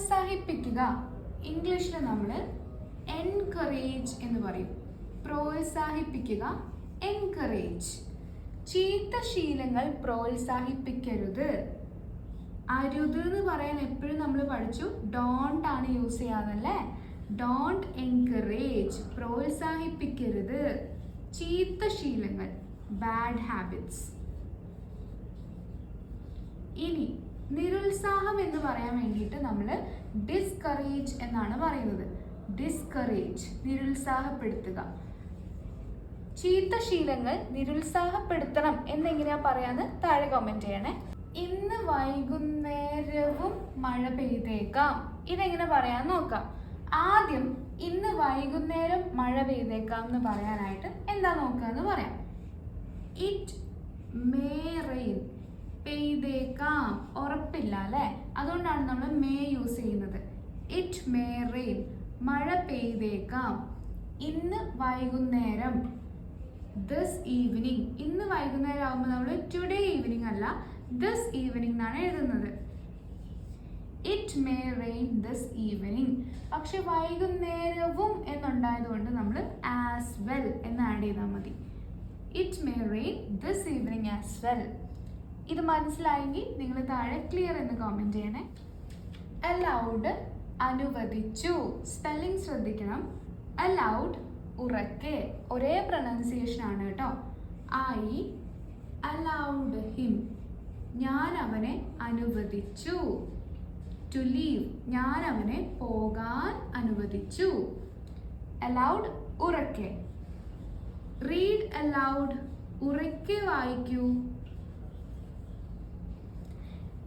പ്രോത്സാഹിപ്പിക്കുക, ഇംഗ്ലീഷിൽ നമ്മൾ എൻകറേജ് എന്ന് പറയും. പ്രോത്സാഹിപ്പിക്കുക, എൻകറേജ്. ചീത്ത ശീലങ്ങൾ പ്രോത്സാഹിപ്പിക്കരുത്. അരുത് എന്ന് പറയാൻ എപ്പോഴും നമ്മൾ പഠിച്ചു ഡോണ്ട് ആണ് യൂസ് ചെയ്യാന്നല്ലേ. ഡോണ്ട് എൻകറേജ്, പ്രോത്സാഹിപ്പിക്കരുത് ചീത്ത ശീലങ്ങൾ, ബാഡ് ഹാബിറ്റ്സ്. ഇനി നിരുത്സാഹം എന്ന് പറയാൻ വേണ്ടിയിട്ട് നമ്മൾ ഡിസ്കറേജ് എന്നാണ് പറയുന്നത്. ഡിസ്കറേജ്, നിരുത്സാഹപ്പെടുത്തുക. ചീത്ത ശീലങ്ങൾ നിരുത്സാഹപ്പെടുത്തണം എന്നെങ്ങനെയാ പറയാന്ന് താഴെ കമന്റ് ചെയ്യണേ. ഇന്ന് വൈകുന്നേരവും മഴ പെയ്തേക്കാം, ഇതെങ്ങനെ പറയാൻ നോക്കാം. ആദ്യം ഇന്ന് വൈകുന്നേരം മഴ പെയ്തേക്കാം എന്ന് പറയാനായിട്ട് എന്താ നോക്കുക എന്ന് പറയാം. ഇറ്റ് മേ റെയിൻ, പെയ്തേക്കാം, ഉറപ്പില്ല അല്ലേ, അതുകൊണ്ടാണ് നമ്മൾ മേ യൂസ് ചെയ്യുന്നത്. ഇറ്റ് മേ റെയിൻ, മഴ പെയ്തേക്കാം. ഇന്ന് വൈകുന്നേരം, ദിസ് ഈവനിങ്. ഇന്ന് വൈകുന്നേരം ആകുമ്പോൾ നമ്മൾ ടുഡേ ഈവനിങ് അല്ല ദിസ് ഈവനിങ് എന്നാണ് എഴുതുന്നത്. It may rain this evening. പക്ഷെ വൈകുന്നേരവും എന്നുണ്ടായതുകൊണ്ട് നമ്മൾ ആസ് വെൽ എന്ന് ആഡ് ചെയ്താൽ മതി. It may rain this evening as well. ഇത് മനസ്സിലായെങ്കിൽ നിങ്ങൾ താഴെ ക്ലിയർ എന്ന് കമന്റ് ചെയ്യണേ. അലൗഡ്, അനുവദിച്ചു. സ്പെല്ലിംഗ് ശ്രദ്ധിക്കണം. അലൗഡ് ഉറക്കെ, ഒരേ പ്രൊനൗൺസിയേഷൻ ആണ് കേട്ടോ. ഐ അലൗഡ് ഹിം, ഞാൻ അവനെ അനുവദിച്ചു. ടു ലീവ്, ഞാൻ അവനെ പോകാൻ അനുവദിച്ചു. അലൗഡ് ഉറക്കെ. റീഡ് അലൗഡ്, ഉറക്കെ വായിക്കൂ.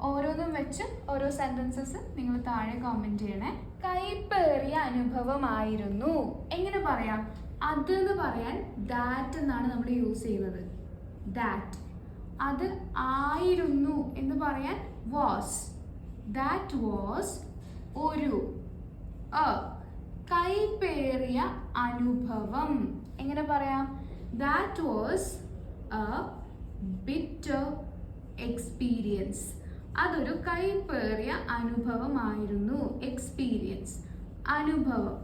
ഓരോന്നും വെച്ച് ഓരോ സെന്റൻസസ് നിങ്ങൾ താഴെ കമന്റ് ചെയ്യണേ. കൈപ്പേറിയ അനുഭവമായിരുന്നു, എങ്ങനെ പറയാം? അത് എന്ന് പറയാൻ ദാറ്റ് എന്നാണ് നമ്മൾ യൂസ് ചെയ്യുന്നത്. ദാറ്റ്. അത് ആയിരുന്നു എന്ന് പറയാൻ വാസ്. ദാറ്റ് വാസ് ഒരു. കൈപ്പേറിയ അനുഭവം എങ്ങനെ പറയാം? That was A bitter experience. അതൊരു കൈപ്പേറിയ അനുഭവമായിരുന്നു. എക്സ്പീരിയൻസ്, അനുഭവം.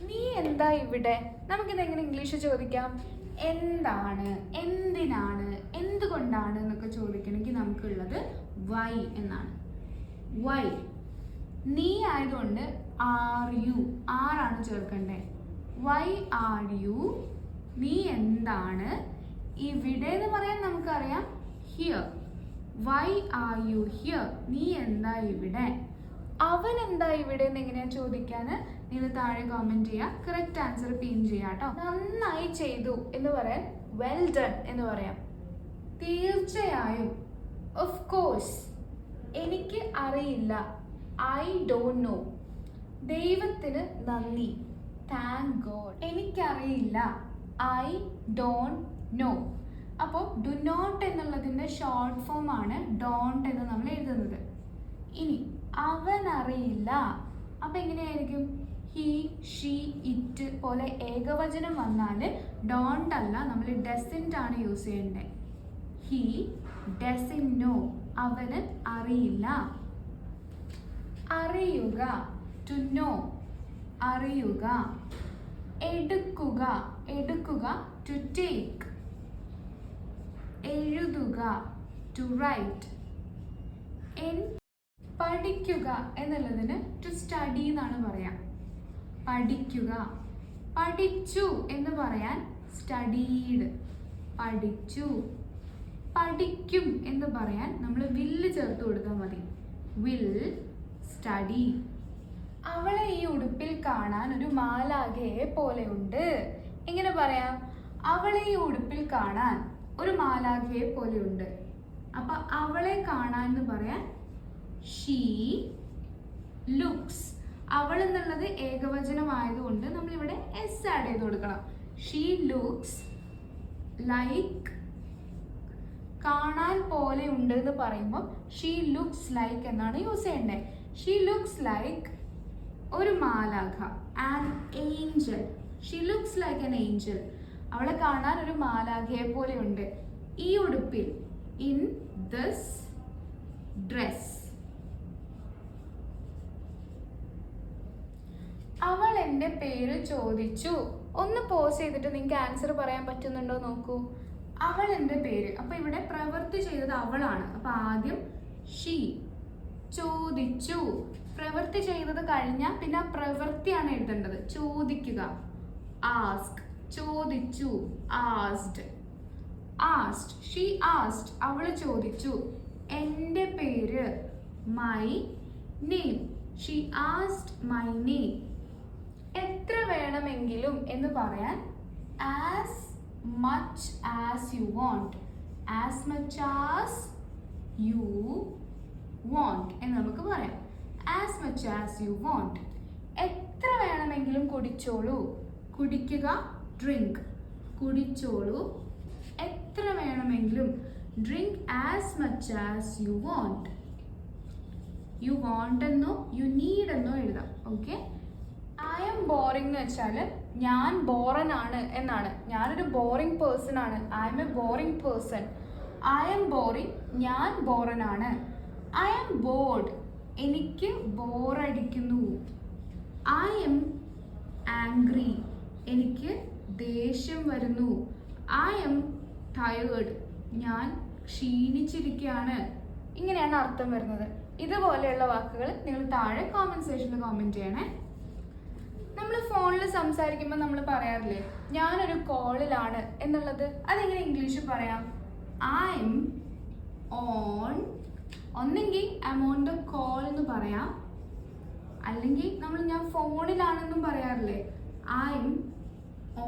നീ എന്താ ഇവിടെ? നമുക്കിത് എങ്ങനെ ഇംഗ്ലീഷ് ചോദിക്കാം? എന്താണ്, എന്തിനാണ്, എന്തുകൊണ്ടാണ് എന്നൊക്കെ ചോദിക്കണമെങ്കിൽ നമുക്കുള്ളത് വൈ എന്നാണ്. വൈ. നീ ആയതുകൊണ്ട് ആർ യു, ആറാണ് ചേർക്കണ്ടേ. വൈ ആർ യു, നീ എന്താണ്. ഇവിടെ എന്ന് പറയാൻ നമുക്കറിയാം here. Why are you here, നീ എന്താ ഇവിടെ. അവൻ എന്താ ഇവിടെ എന്ന് എങ്ങനെയാ ചോദിക്കാൻ? നിങ്ങൾ താഴെ കമന്റ് ചെയ്യുക, കറക്റ്റ് ആൻസർ പിൻ ചെയ്യുക കേട്ടോ. നന്നായി ചെയ്തു എന്ന് പറയാൻ വെൽ ഡൺ എന്ന് പറയാം. തീർച്ചയായും, ഓഫ് കോഴ്സ്. എനിക്ക് അറിയില്ല, ഐ ഡോണ്ട് നോ. ദൈവത്തിന് നന്ദി, താങ്ക് ഗോഡ്. എനിക്കറിയില്ല, ഐ ഡോണ്ട് നോ. അപ്പോൾ ഡു നോട്ട് എന്നുള്ളതിൻ്റെ ഷോർട്ട് ഫോം ആണ് ഡോണ്ട് എന്ന് നമ്മൾ എഴുതുന്നത്. ഇനി അവൻ അറിയില്ല, അപ്പം എങ്ങനെയായിരിക്കും? ഹി, ഷീ, ഇറ്റ് പോലെ ഏകവചനം വന്നാൽ ഡോണ്ട് അല്ല, നമ്മൾ ഡസൻറ്റ് ആണ് യൂസ് ചെയ്യേണ്ടത്. ഹി ഡസൻറ്റ് നോ, അവന് അറിയില്ല. അറിയുക, ടു നോ, അറിയുക. എടുക്കുക, എടുക്കുക, ടു ടേക്ക്. എഴുതുക, ടു റൈറ്റ്. പഠിക്കുക എന്നുള്ളതിന് ടു സ്റ്റഡി എന്നാണ് പറയാം. പഠിക്കുക. പഠിച്ചു എന്ന് പറയാൻ സ്റ്റഡീഡ്, പഠിച്ചു. പഠിക്കും എന്ന് പറയാൻ നമ്മൾ വില്ല് ചേർത്ത് കൊടുത്താൽ മതി. Will study. അവളെ ഈ ഉടുപ്പിൽ കാണാൻ ഒരു മാലാഖയെ പോലെ ഉണ്ട്. എങ്ങനെ പറയാം? അവളെ ഈ ഉടുപ്പിൽ കാണാൻ ഒരു മാലാഖയെ പോലെ ഉണ്ട്. അപ്പൊ അവളെ കാണാൻ എന്ന് പറയാൻ ഷീ ലുക്സ്. അവൾ എന്നുള്ളത് ഏകവചനമായതുകൊണ്ട് നമ്മളിവിടെ എസ് ആഡ് ചെയ്ത് കൊടുക്കണം. She looks like. കാണാൻ പോലെ ഉണ്ട് എന്ന് പറയുമ്പോൾ ഷീ ലുക്സ് ലൈക്ക് എന്നാണ് യൂസ് ചെയ്യേണ്ടത്. ഷീ ലുക്സ് ലൈക്ക് ഒരു മാലാഖ, an Angel. She looks like an Angel. അവളെ കാണാൻ ഒരു മാലാഖയെ പോലെ ഉണ്ട് ഈ ഉടുപ്പിൽ. In this dress. എൻ്റെ പേര് ചോദിച്ചു. ഒന്ന് പോസ് ചെയ്തിട്ട് നിങ്ങൾക്ക് ആൻസർ പറയാൻ പറ്റുന്നുണ്ടോ നോക്കൂ. അവൾ എൻ്റെ പേര്. അപ്പൊ ഇവിടെ പ്രവൃത്തി ചെയ്തത് അവളാണ്. അപ്പൊ ആദ്യം ഷീ. ചോദിച്ചു. പ്രവൃത്തി ചെയ്തത് കഴിഞ്ഞാൽ പിന്നെ ആ പ്രവൃത്തിയാണ് എഴുതേണ്ടത്. ചോദിക്കുക. ആസ്ക്. ചോദിച്ചു. ആസ്ഡ്. ആസ്ഡ്. ഷീ ആസ്ഡ്. അവൾ ചോദിച്ചു. എൻ്റെ പേര്. My name. She ആസ്ഡ് my name. എത്ര വേണമെങ്കിലും എന്ന് പറയാൻ as much as you want. As much as you want എന്ന് നമുക്ക് പറയാം. As much as you want. എത്ര വേണമെങ്കിലും കുടിച്ചോളൂ. കുടിക്കുക. ഡ്രിങ്ക്. കുടിച്ചോളൂ. എത്ര വേണമെങ്കിലും. Drink as much as you want. You want എന്നോ യു നീഡ് എന്നോ എഴുതാം. ഓക്കെ. ഐ എം ബോറിംഗ് എന്ന് വെച്ചാൽ ഞാൻ ബോറനാണ് എന്നാണ്. ഞാനൊരു ബോറിംഗ് പേഴ്സൺ ആണ്. I M A boring person. I M boring. ഞാൻ ബോറനാണ്. I M board. എനിക്ക് ബോറടിക്കുന്നു. I M angry. എനിക്ക് ദേഷ്യം വരുന്നു. I am tired. ഞാൻ ക്ഷീണിച്ചിരിക്കുകയാണ്. ഇങ്ങനെയാണ് അർത്ഥം വരുന്നത്. ഇതുപോലെയുള്ള വാക്കുകൾ നിങ്ങൾ താഴെ കോമെന്റ് സെക്ഷനിൽ കോമെന്റ് ചെയ്യണേ. നമ്മൾ ഫോണിൽ സംസാരിക്കുമ്പോൾ നമ്മൾ പറയാറില്ലേ ഞാനൊരു കോളിലാണ് എന്നുള്ളത്. അതെങ്ങനെ ഇംഗ്ലീഷിൽ പറയാം? I'm on. ഒന്നെങ്കിൽ I'm on the call എന്ന് പറയാം, അല്ലെങ്കിൽ നമ്മൾ ഞാൻ ഫോണിലാണെന്നും പറയാറില്ലേ. I'm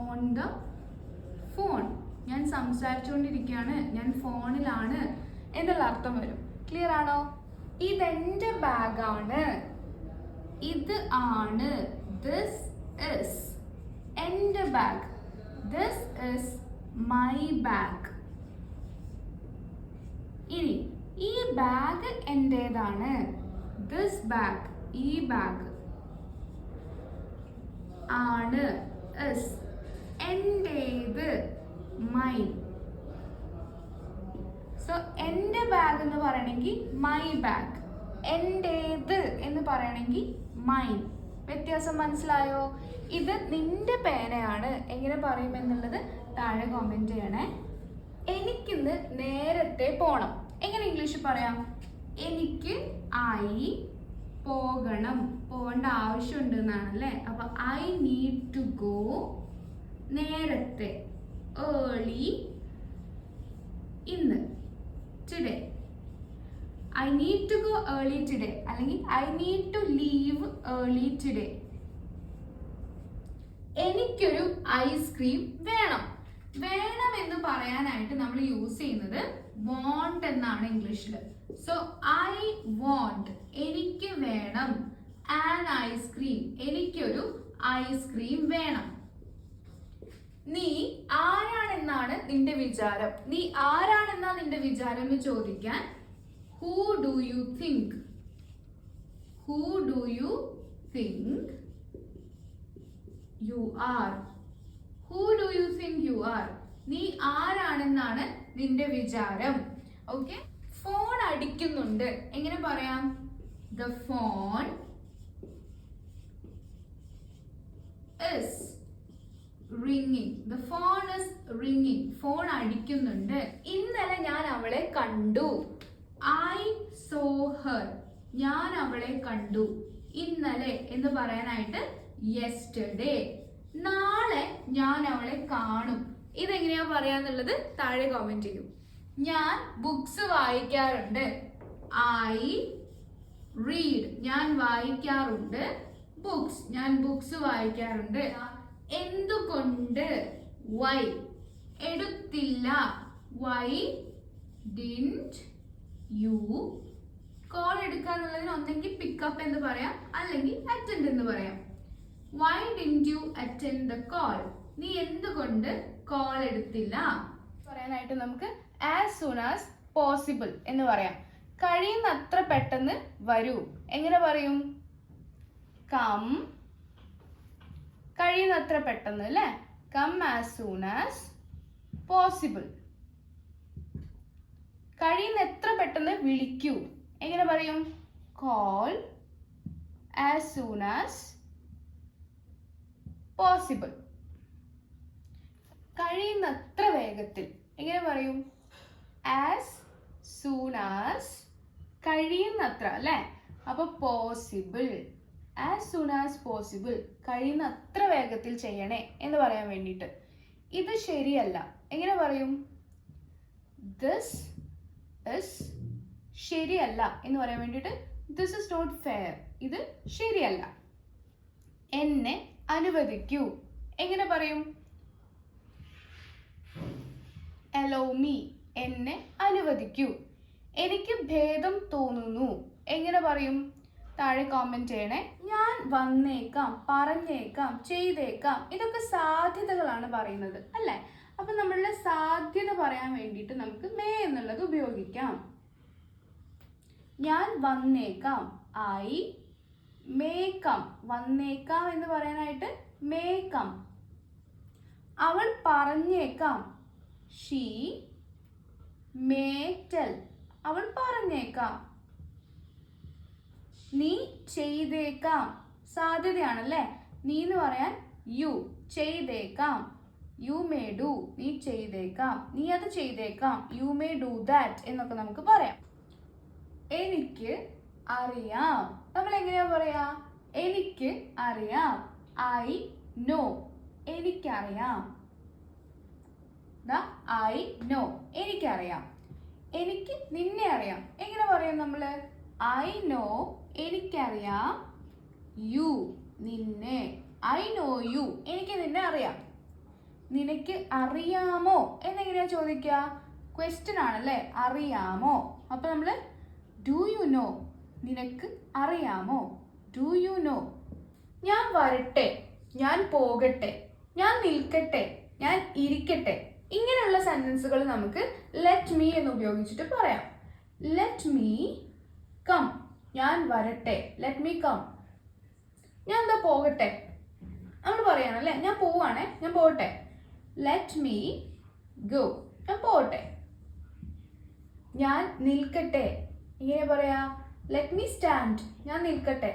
on the phone. ഞാൻ സംസാരിച്ചുകൊണ്ടിരിക്കുകയാണ്, ഞാൻ ഫോണിലാണ് എന്നുള്ള അർത്ഥം വരും. ക്ലിയർ ആണോ? ഇതെന്റെ ബാഗാണ്. ഇത് ആണ്. ദിസ് ഇസ് എൻ്റെ bag. This is my bag. ഇനി ഈ ബാഗ് എൻ്റേതാണ്. This bag. ഈ ബാഗ് ആണ്. ഇസ്. എൻ്റേത്. മൈ. സോ എൻ്റെ ബാഗ് എന്ന് പറയണമെങ്കിൽ മൈ ബാഗ്. എൻ്റേത് എന്ന് പറയണമെങ്കിൽ മൈൻ. വ്യത്യാസം മനസ്സിലായോ? ഇത് നിന്റെ പേനയാണ്. എങ്ങനെ പറയുമെന്നുള്ളത് താഴെ കോമെന്റ് ചെയ്യണേ. എനിക്കിന്ന് നേരത്തെ പോണം. എങ്ങനെ ഇംഗ്ലീഷിൽ പറയാം? എനിക്ക് പോകണം. പോകേണ്ട ആവശ്യമുണ്ട് എന്നാണ് അല്ലേ. അപ്പൊ ഐ നീഡ് ടു ഗോ. നേരത്തെ. ഏർലി. ഇന്ന്. Today. I need to go early today. അല്ലെങ്കിൽ I need to leave early today. എനിക്കൊരു ഐസ്ക്രീം വേണം. വേണം എന്ന് പറയാനായിട്ട് നമ്മൾ യൂസ് ചെയ്യുന്നത് want എന്നാണ് ഇംഗ്ലീഷിൽ. So I want. എനിക്ക് വേണം. An ice cream. എനിക്കൊരു ഐസ്ക്രീം വേണം. നീ ആരാണെന്നാണ് നിന്റെ വിചാരം. നീ ആരാണെന്നാണ് നിന്റെ വിചാരം എന്ന് ചോദിക്കാൻ who do you think? Who do you think you are? Who do you think you are? നീ ആരാണെന്നാണ് നിന്റെ വിചാരം. ഓക്കെ. ഫോൺ അടിക്കുന്നുണ്ട്. എങ്ങനെ പറയാം? The phone is ringing. The phone is ringing. Phone അടിക്കുന്നുണ്ട്. ഇന്നലെ ഞാൻ അവളെ കണ്ടു. I saw her. ഞാൻ അവളെ കണ്ടു. ഇന്നലെ എന്ന് പറയാനായിട്ട് yesterday. നാളെ ഞാൻ അവളെ കാണും. ഇതെങ്ങനെയാ പറയാന്നുള്ളത് താഴെ കോമെന്റ് ചെയ്യൂ. ഞാൻ ബുക്സ് വായിക്കാറുണ്ട്. I read. ഞാൻ വായിക്കാറുണ്ട്. ബുക്സ്. ഞാൻ ബുക്സ് വായിക്കാറുണ്ട്. എന്തുകൊണ്ട്? why. എടുത്തില്ല. why didn't you? കോൾ എടുക്കുക എന്നുള്ളതിന് ഒന്നെങ്കിൽ പിക്കപ്പ് എന്ന് പറയാം, അല്ലെങ്കിൽ അറ്റൻഡ് എന്ന് പറയാം. why didn't you attend the call? നീ എന്തുകൊണ്ട് കോൾ എടുത്തില്ല? പറയാനായിട്ട് നമുക്ക് as soon as possible എന്ന് പറയാം. കഴിയുന്നത്ര പെട്ടെന്ന് വരൂ. എങ്ങനെ പറയും? come. കഴിയുന്നത്ര പെട്ടെന്ന് അല്ലേ. come as soon as possible. കഴിയുന്ന എത്ര പെട്ടെന്ന് വിളിക്കൂ. എങ്ങനെ പറയും? call as soon as possible. കഴിയുന്നത്ര വേഗത്തിൽ എങ്ങനെ പറയും? ആസ് സൂൺ ആസ്, കഴിയുന്നത്ര അല്ലേ? അപ്പൊ possible, as soon as possible, കഴിയുന്നത്ര വേഗത്തിൽ ചെയ്യണേ എന്ന് പറയാൻ വേണ്ടിയിട്ട്. ഇത് ശരിയല്ല, എങ്ങനെ പറയും? ദിസ് ഇസ്, ശരിയല്ല എന്ന് പറയാൻ വേണ്ടിയിട്ട് ദിസ് ഇസ് നോട്ട് ഫെയർ, ഇത് ശരിയല്ല. എന്നെ അനുവദിക്കൂ, എങ്ങനെ പറയും? allow me, എന്നെ അനുവദിക്കൂ. എനിക്ക് ഭേദം തോന്നുന്നു, എങ്ങനെ പറയും? താഴെ കോമെന്റ് ചെയ്യണേ. ഞാൻ വന്നേക്കാം, പറഞ്ഞേക്കാം, ചെയ്തേക്കാം, ഇതൊക്കെ സാധ്യതകളാണ് പറയുന്നത് അല്ലേ? അപ്പൊ നമ്മളുടെ സാധ്യത പറയാൻ വേണ്ടിയിട്ട് നമുക്ക് മേ എന്നുള്ളത് ഉപയോഗിക്കാം. ഞാൻ വന്നേക്കാം, ഐ മേ കം, വന്നേക്കാം എന്ന് പറയാനായിട്ട് മേ കം. അവൾ പറഞ്ഞേക്കാം, ഷീ മേ ടെൽ, അവൾ പറഞ്ഞേക്കാം. നീ ചെയ്തേക്കാം, സാധ്യതയാണല്ലേ? നീ എന്ന് പറയാൻ യു, ചെയ്തേക്കാം, യു മേ ഡു, നീ ചെയ്തേക്കാം, നീ അത് ചെയ്തേക്കാം, യു മേ ഡു ദാറ്റ് എന്നൊക്കെ നമുക്ക് പറയാം. എനിക്ക് അറിയാം, നമ്മൾ എങ്ങനെയാ പറയാ? എനിക്ക് അറിയാം, ഐ നോ, എനിക്കറിയാം. ഐ നോ, എനിക്കറിയാം. എനിക്ക് നിന്നെ അറിയാം, എങ്ങനെ പറയാം നമ്മള്? ഐ നോ, എനിക്കറിയാം, യു, നിന്നെ, ഐ നോ യു, എനിക്ക് നിന്നെ അറിയാം. നിനക്ക് അറിയാമോ എന്നെങ്ങനെയാ ചോദിക്കുക? ക്വസ്റ്റ്യൻ ആണല്ലേ, അറിയാമോ. അപ്പൊ നമ്മള് ഡു യു നോ, നിനക്ക് അറിയാമോ, ഡു യു നോ. ഞാൻ വരട്ടെ, ഞാൻ പോകട്ടെ, ഞാൻ നിൽക്കട്ടെ, ഞാൻ ഇരിക്കട്ടെ, ഇങ്ങനെയുള്ള സെന്റൻസുകൾ നമുക്ക് ലെറ്റ് മീ എന്ന് ഉപയോഗിച്ചിട്ട് പറയാം. ലെറ്റ് മീ കം, ഞാൻ വരട്ടെ, ലെറ്റ് മീ കം. ഞാൻ എന്താ പോകട്ടെ, നമ്മൾ പറയാനല്ലേ, ഞാൻ പോവാണേ, ഞാൻ പോകട്ടെ, ലെറ്റ് മീ ഗോ, ഞാൻ പോകട്ടെ. ഞാൻ നിൽക്കട്ടെ, ഇങ്ങനെ പറയാ, ലെറ്റ് മീ സ്റ്റാൻഡ്, ഞാൻ നിൽക്കട്ടെ.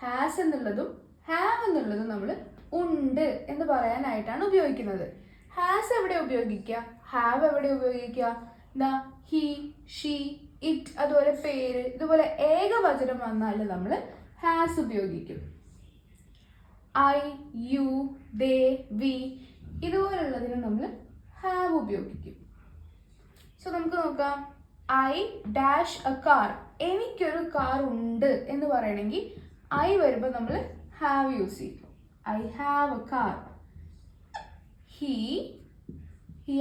ഹാസ് എന്നുള്ളതും ഹാവ് എന്നുള്ളതും നമ്മൾ ഉണ്ട് എന്ന് പറയാനായിട്ടാണ് ഉപയോഗിക്കുന്നത്. ഹാസ് എവിടെ ഉപയോഗിക്കുക, ഹാവ് എവിടെ ഉപയോഗിക്കുക? ഹി, ഷീ, ഇറ്റ്, അതുപോലെ പേര്, ഇതുപോലെ ഏകവചനം വന്നാൽ നമ്മൾ ഹാസ് ഉപയോഗിക്കും. ഐ, യു, ദേ, വി, ഇതുപോലുള്ളതിന് നമ്മൾ ഹാവ് ഉപയോഗിക്കും. സോ നമുക്ക് നോക്കാം. ഐ ഡാഷ് എ കാർ, എനിക്കൊരു കാർ ഉണ്ട് എന്ന് പറയണമെങ്കിൽ ഐ വരുമ്പോൾ നമ്മൾ ഹാവ് യൂസ് ചെയ്യും. I have a car. He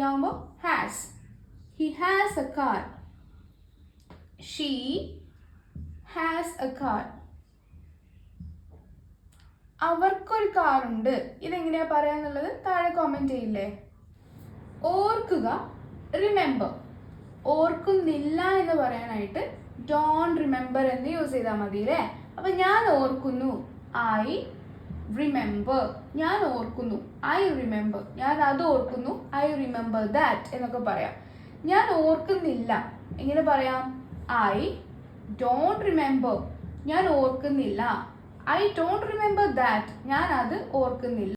ആവുമ്പോൾ has, he has a car. She has a car. അവർക്കൊരു കാറുണ്ട്, ഇതെങ്ങനെയാ പറയാന്നുള്ളത് താഴെ കോമെന്റ് ചെയ്യില്ലേ? ഓർക്കുക, റിമെമ്പർ. ഓർക്കുന്നില്ല എന്ന് പറയാനായിട്ട് ഡോണ്ട് റിമെമ്പർ എന്ന് യൂസ് ചെയ്താൽ മതി അല്ലേ? അപ്പൊ ഞാൻ ഓർക്കുന്നു, ഐ റിമെമ്പർ, ഞാൻ ഓർക്കുന്നു, ഐ റിമെമ്പർ. ഞാൻ അത് ഓർക്കുന്നു, ഐ റിമെമ്പർ ദാറ്റ് എന്നൊക്കെ പറയാം. ഞാൻ ഓർക്കുന്നില്ല, എങ്ങനെ പറയാം? ഐ ഡോണ്ട് റിമെമ്പർ, ഞാൻ ഓർക്കുന്നില്ല. ഐ ഡോണ്ട് റിമെമ്പർ ദാറ്റ്, ഞാൻ അത് ഓർക്കുന്നില്ല.